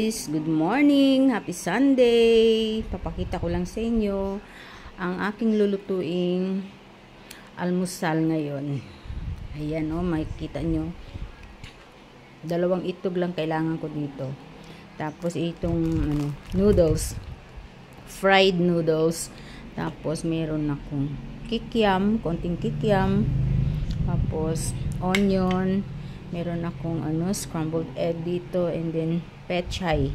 guys! Good morning! Happy Sunday! Papakita ko lang sa inyo ang aking lulutuing almusal ngayon. Ayan o, makikita nyo. 2 itlog lang kailangan ko dito. Tapos itong noodles. Fried noodles. Tapos meron akong kikiam, konting kikiam. Tapos onion. Meron akong scrambled egg dito, and then pechay.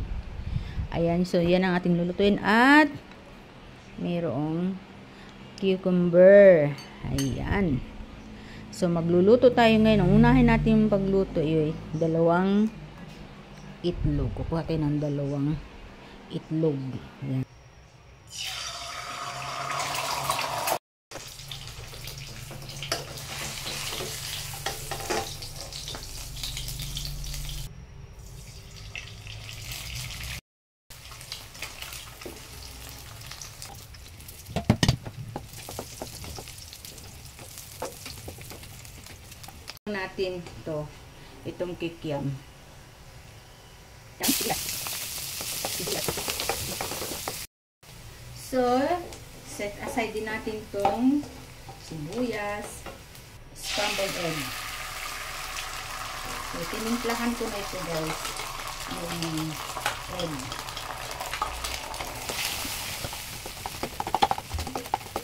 Ayan, so yan ang ating lulutuin, at merong cucumber. Ayan. So magluluto tayo ngayon. Ang unahin natin yung pagluto ay 2 itlog. Kukuha tayo ng 2 itlog. Ayan. Natin itong kikiam. So, set aside din natin itong sibuyas, scrambled egg. So, tinimplahan ko na ito guys, yung egg.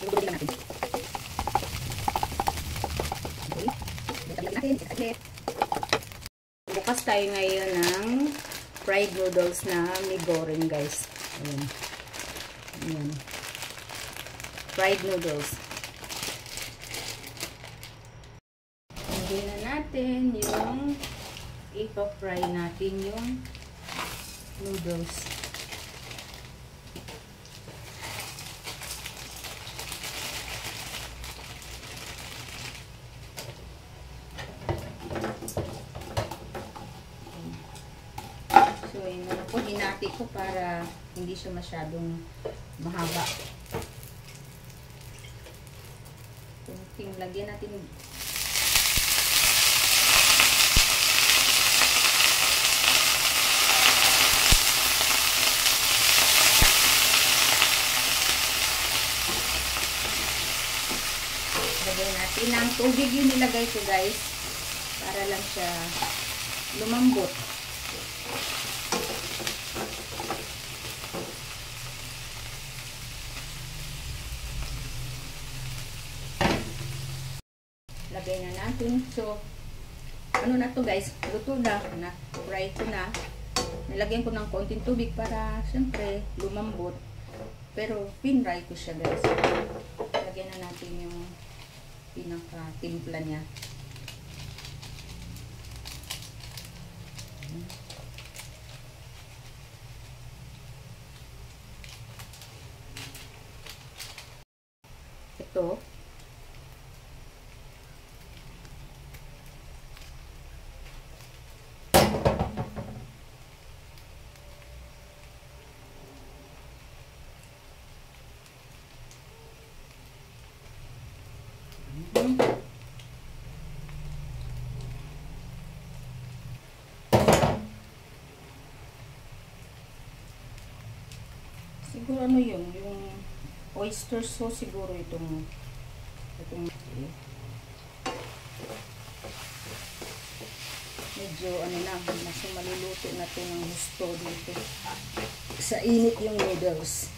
Lulutuin natin. Bukas tayo ngayon ng fried noodles na may goreng guys. Ayan. Ayan. Fried noodles. Lagyan na natin yung ipa-fry natin yung noodles. So, hinati ko para hindi siya masyadong mahaba. Kunting lagyan natin. Lagyan natin ang tubig yung nilagay ko guys, para lang siya lumambot. Lagay na natin. So, na to guys, luto na. Fry ko na. Nilagyan ko ng konting tubig para syempre lumambot. Pero pinray ko siya guys. Lagyan na natin yung pinaka-timpla niya. Ito. Siguro yung oyster sauce siguro itong medyo mas maluluto na ito ng gusto dito sa init yung noodles.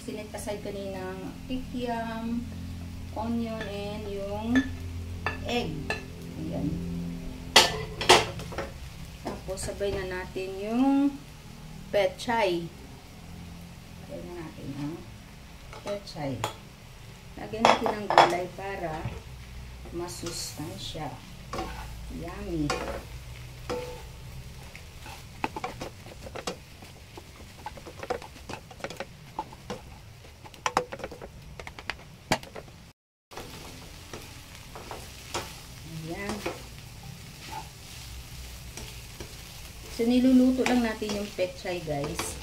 Sinet aside kanina ng kikiam, onion, and yung egg. Ayan. Tapos sabay na natin yung pechay. Lagyan na natin ang pechay. Lagyan natin ang gulay para masustansya. Yummy. Ayan. So, niluluto lang natin yung pechay guys.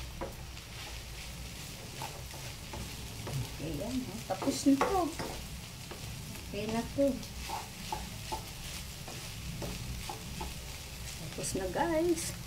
Ayan, tapos na to. Okay na to. Tapos na guys.